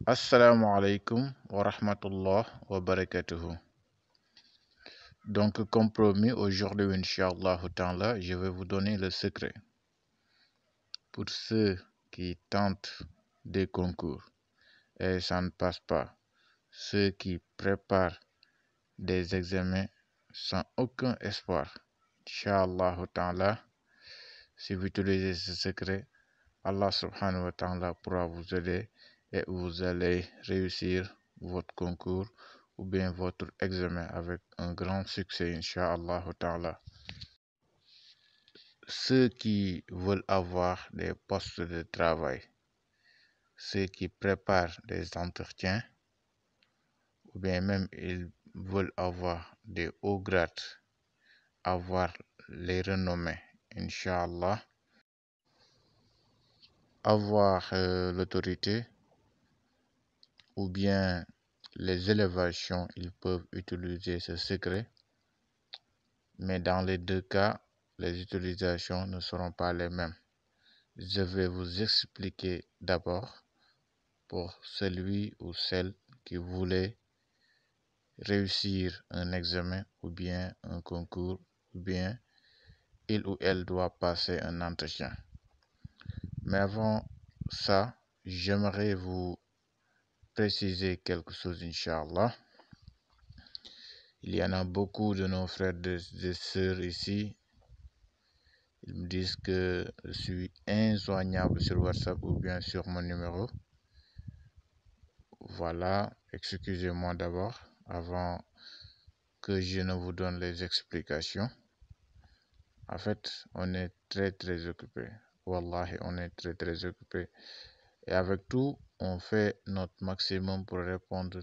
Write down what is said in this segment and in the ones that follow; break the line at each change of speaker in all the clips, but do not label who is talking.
Assalamu alaikum wa rahmatullah wa barakatuhu. Donc, comme promis, aujourd'hui, Inch'Allah ta'ala, je vais vous donner le secret. Pour ceux qui tentent des concours et ça ne passe pas, ceux qui préparent des examens sans aucun espoir, Inch'Allah ta'ala, si vous utilisez ce secret, Allah subhanahu wa ta'ala pourra vous aider et vous allez réussir votre concours ou bien votre examen avec un grand succès, Inch'Allah ta'ala. Ceux qui veulent avoir des postes de travail, ceux qui préparent des entretiens, ou bien même ils veulent avoir des hauts grades, avoir les renommées, Inch'Allah, avoir l'autorité, ou bien les élévations, ils peuvent utiliser ce secret. Mais dans les deux cas, les utilisations ne seront pas les mêmes. Je vais vous expliquer d'abord pour celui ou celle qui voulait réussir un examen ou bien un concours ou bien il ou elle doit passer un entretien. Mais avant ça, j'aimerais vous préciser quelque chose, Inch'Allah. Il y en a beaucoup de nos frères et sœurs ici. Ils me disent que je suis injoignable sur WhatsApp ou bien sur mon numéro. Voilà, excusez-moi d'abord avant que je ne vous donne les explications. En fait, on est très occupé. Wallahi, on est très occupé. Et avec tout, on fait notre maximum pour répondre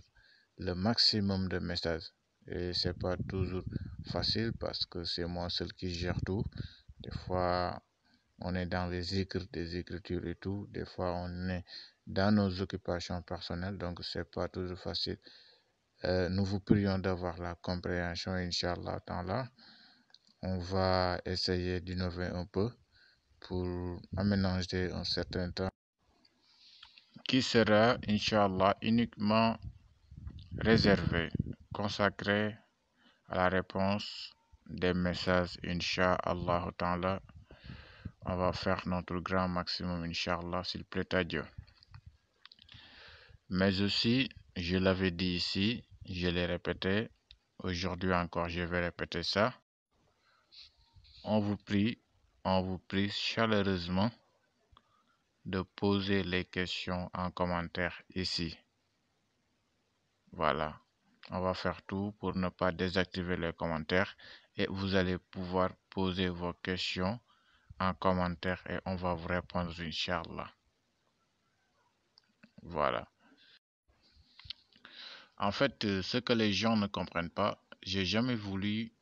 le maximum de messages. Et c'est pas toujours facile parce que c'est moi seul qui gère tout. Des fois, on est dans les des écritures et tout. Des fois, on est dans nos occupations personnelles. Donc, c'est pas toujours facile. Nous vous prions d'avoir la compréhension, Inch'Allah. On va essayer d'innover un peu pour aménager un certain temps qui sera, Inch'Allah, uniquement réservé, consacré à la réponse des messages, Inch'Allah ta'ala. On va faire notre grand maximum, Inch'Allah, s'il plaît à Dieu. Mais aussi, je l'avais dit ici, je l'ai répété, aujourd'hui encore, je vais répéter ça. On vous prie chaleureusement de poser les questions en commentaire ici. Voilà. On va faire tout pour ne pas désactiver les commentaires et vous allez pouvoir poser vos questions en commentaire et on va vous répondre, Inch'Allah. Voilà. En fait, ce que les gens ne comprennent pas, j'ai jamais voulu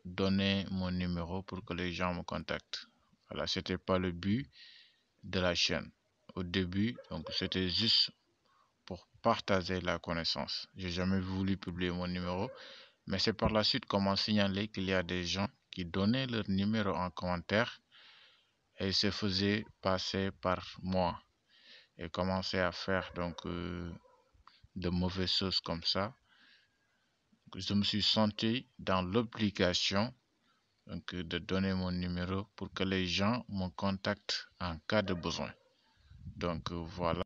donner mon numéro pour que les gens me contactent. Voilà, c'était pas le but de la chaîne. Au début, donc c'était juste pour partager la connaissance. J'ai jamais voulu publier mon numéro. Mais c'est par la suite qu'on m'a signalé qu'il y a des gens qui donnaient leur numéro en commentaire et se faisaient passer par moi et commençaient à faire donc de mauvaises choses comme ça. Je me suis senti dans l'obligation donc de donner mon numéro pour que les gens me contactent en cas de besoin. Donc voilà.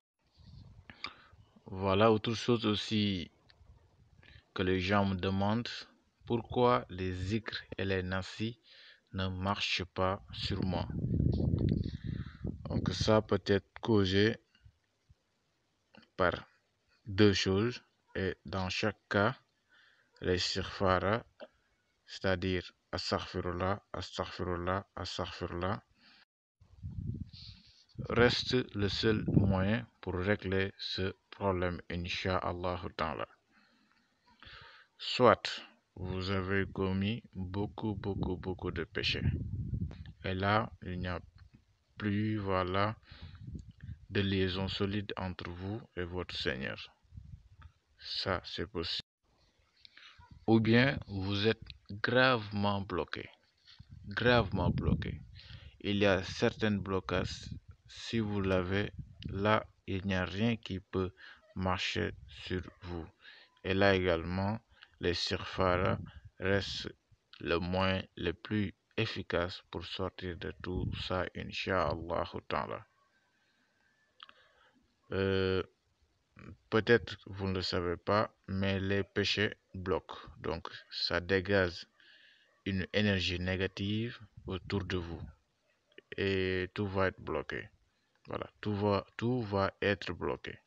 Voilà autre chose aussi que les gens me demandent, pourquoi les zikr et les nasis ne marchent pas sur moi. Donc ça peut être causé par deux choses et dans chaque cas, les istighfara, c'est-à-dire astaghfirullah, astaghfirullah, astaghfirullah, reste le seul moyen pour régler ce problème, Inch'Allah ta'ala. Soit vous avez commis beaucoup de péchés. Et là, il n'y a plus, voilà, de liaison solide entre vous et votre Seigneur. Ça, c'est possible. Ou bien vous êtes gravement bloqué. Il y a certains blocages, si vous l'avez, là, il n'y a rien qui peut marcher sur vous. Et là également, les istighfar restent le plus efficace pour sortir de tout ça, Inch'Allah ta'ala. Peut-être vous ne le savez pas, mais les péchés bloquent. Donc, ça dégage une énergie négative autour de vous et tout va être bloqué. Voilà, tout va être bloqué.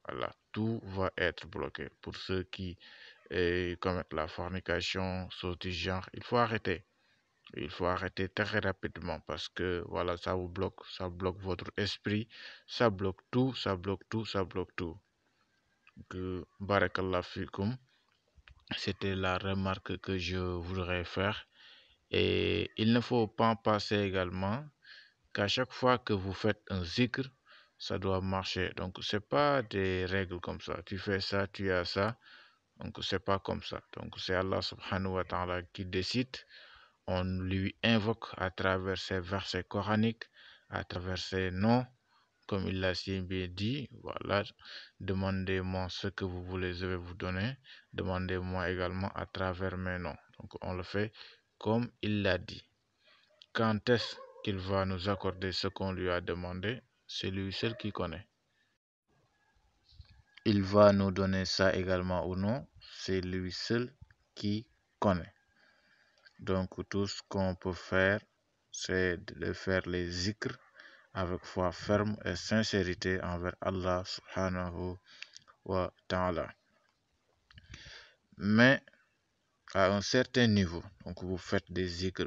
Voilà, tout va être bloqué. Pour ceux qui commettent la fornication, choses du genre, il faut arrêter. Il faut arrêter très rapidement parce que voilà, ça bloque votre esprit, ça bloque tout, ça bloque tout, ça bloque tout. Barakallah fikum, c'était la remarque que je voudrais faire. Et il ne faut pas passer également qu'à chaque fois que vous faites un zikr, ça doit marcher. Donc, c'est pas des règles comme ça. Tu fais ça, tu as ça. Donc, c'est pas comme ça. Donc, c'est Allah subhanahu wa ta'ala qui décide. On lui invoque à travers ses versets coraniques, à travers ses noms, comme il l'a si bien dit. Voilà, demandez-moi ce que vous voulez, je vais vous donner. Demandez-moi également à travers mes noms. Donc, on le fait comme il l'a dit. Quand est-ce qu'il va nous accorder ce qu'on lui a demandé? C'est lui seul qui connaît. Il va nous donner ça également ou non? C'est lui seul qui connaît. Donc tout ce qu'on peut faire, c'est de faire les zikr avec foi ferme et sincérité envers Allah subhanahu wa ta'ala. Mais à un certain niveau, donc vous faites des zikr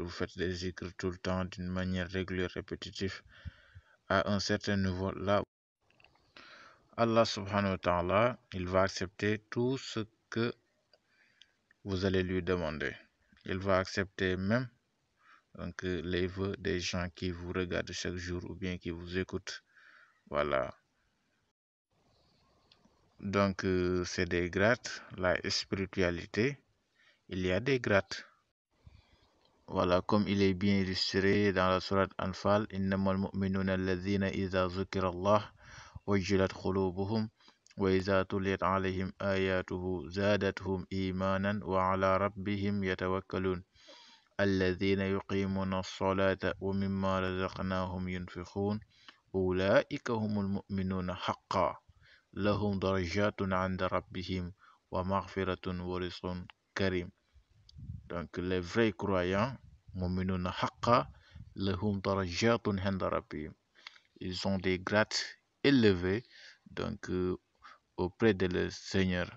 tout le temps d'une manière régulière, répétitive. À un certain niveau, là, Allah subhanahu wa ta'ala, il va accepter tout ce que vous allez lui demander. Il va accepter même donc, les vœux des gens qui vous regardent chaque jour ou bien qui vous écoutent. Voilà. Donc, c'est des grades. La spiritualité, il y a des grades. Voilà, comme il est bien illustré dans la sourate Anfal, innamal mu'minuna alladhina idha zukira Allah wajilat qulubuhum wa idha tuliyat alayhim ayatuhu zadatuhum imanan wa ala rabbihim yatawakkalun alladhina yuqimuna as-salata wa mimma razaqnahum yunfiqun ulaika humul mu'minuna haqqan lahum darajatun 'inda rabbihim wa maghfiratun wa rizqun karim. Donc les vrais croyants, mu'minuna haqqa, lahum darajatun 'inda rabbihim. Ils ont des grades élevés donc auprès de leur Seigneur.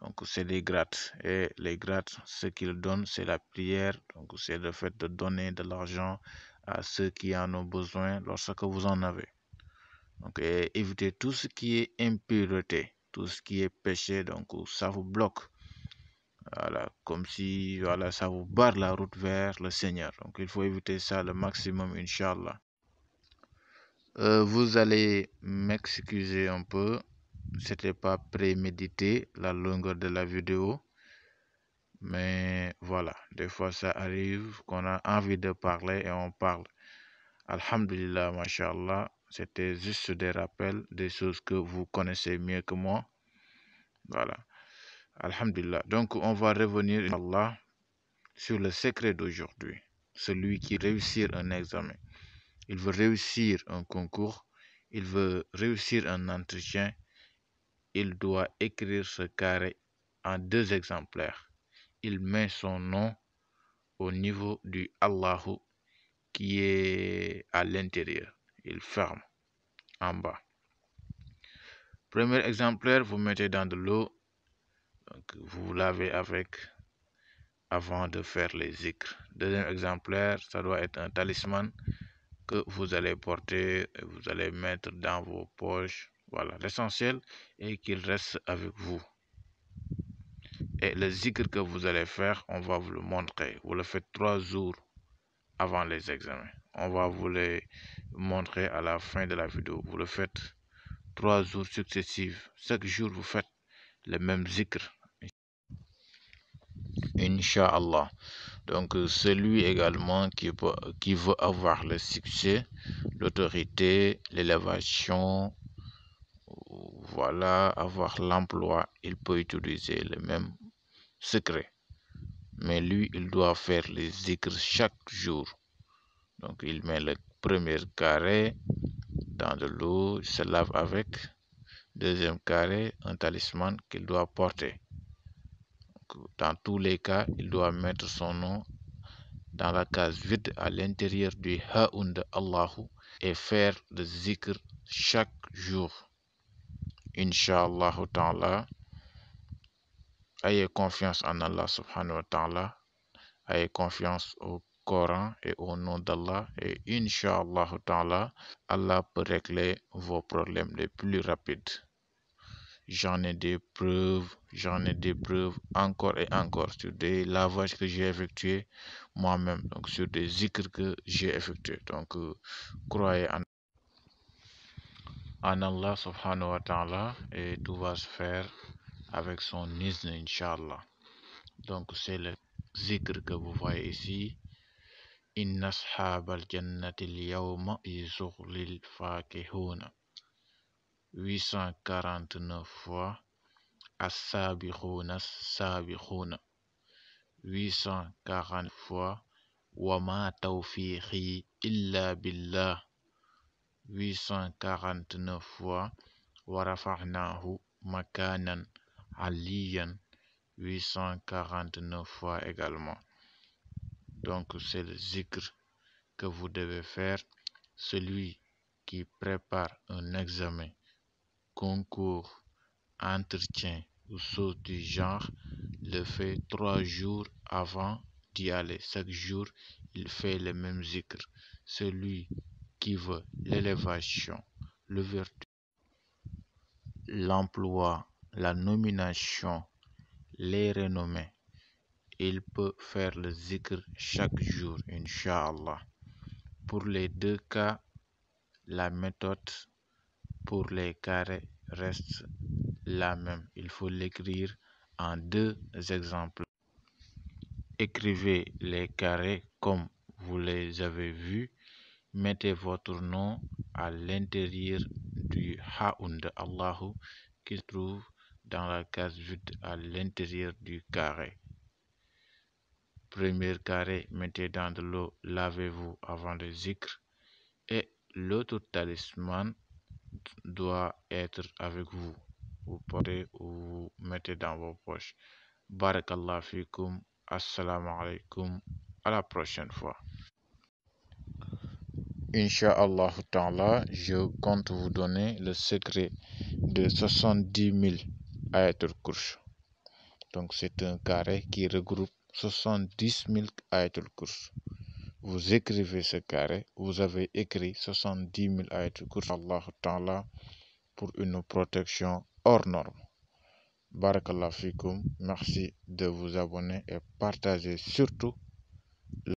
Donc c'est des grades. Et les grades, ce qu'ils donnent, c'est la prière. Donc c'est le fait de donner de l'argent à ceux qui en ont besoin lorsque vous en avez. Donc évitez tout ce qui est impureté, tout ce qui est péché, donc ça vous bloque. Voilà, comme si voilà, ça vous barre la route vers le Seigneur. Donc il faut éviter ça le maximum, Inch'Allah. Vous allez m'excuser un peu. C'était pas prémédité la longueur de la vidéo. Mais voilà, des fois ça arrive qu'on a envie de parler et on parle. Alhamdulillah, mashallah. C'était juste des rappels, des choses que vous connaissez mieux que moi. Voilà. Alhamdulillah. Donc on va revenir, Inch'Allah, sur le secret d'aujourd'hui. Celui qui réussit un examen. Il veut réussir un concours. Il veut réussir un entretien. Il doit écrire ce carré en 2 exemplaires. Il met son nom au niveau du Allahu qui est à l'intérieur. Il ferme en bas. Premier exemplaire, vous mettez dans de l'eau. Vous lavez avec avant de faire les zikrs. Deuxième exemplaire, ça doit être un talisman que vous allez porter, et vous allez mettre dans vos poches. Voilà, l'essentiel est qu'il reste avec vous. Et le zikr que vous allez faire, on va vous le montrer. Vous le faites 3 jours avant les examens. On va vous les montrer à la fin de la vidéo. Vous le faites 3 jours successifs. Chaque jour, vous faites le même zikr. Inch'Allah. Donc celui également qui veut avoir le succès, l'autorité, l'élévation, voilà, avoir l'emploi, il peut utiliser le même secret. Mais lui, il doit faire les zikr chaque jour. Donc il met le premier carré dans de l'eau, il se lave avec. Deuxième carré, un talisman qu'il doit porter. Dans tous les cas, il doit mettre son nom dans la case vide à l'intérieur du Ha'un de Allahu et faire le zikr chaque jour. Inch'Allah ta'ala, ayez confiance en Allah subhanahu wa ta'ala, ayez confiance au Coran et au nom d'Allah et Inch'Allah ta'ala, Allah peut régler vos problèmes les plus rapides. J'en ai des preuves encore et encore sur des lavages que j'ai effectués moi-même, donc sur des zikrs que j'ai effectués. Donc, croyez en Allah subhanahu wa ta'ala et tout va se faire avec son izn, Inch'Allah. Donc, c'est le zikr que vous voyez ici. Inna ashab al-jannati al-yawma yuzughli al-fakihuna. 849 fois. As-sabikhuna, as-sabikhuna. 840 fois. Wa ma tawfiqi illa billah. 849 fois. Wa rafa'nahu makanan aliyan. 849 fois également. Donc c'est le zikr que vous devez faire. Celui qui prépare un examen, concours, entretien ou chose du genre, le fait 3 jours avant d'y aller. Chaque jour, il fait le même zikr. Celui qui veut l'élévation, l'ouverture, l'emploi, la nomination, les renommées, il peut faire le zikr chaque jour, Inch'Allah. Pour les deux cas, la méthode pour les carrés reste la même. Il faut l'écrire en 2 exemples. Écrivez les carrés comme vous les avez vus. Mettez votre nom à l'intérieur du Ha'un de Allahu qui se trouve dans la case vide à l'intérieur du carré. Premier carré, mettez dans de l'eau, lavez-vous avant le zikr. Et l'autre talisman doit être avec vous. Vous portez ou vous mettez dans vos poches. Barakallah fikum. Assalamu alaikum. À la prochaine fois. Inch'Allah ta'ala, je compte vous donner le secret de 70 000 ayatul kursi. Donc c'est un carré qui regroupe 70 000 ayatul kursi. Vous écrivez ce carré, vous avez écrit 70 000 ayatul kursi, Allah ta'ala, pour une protection hors norme. Barakallah fikum. Merci de vous abonner et partager surtout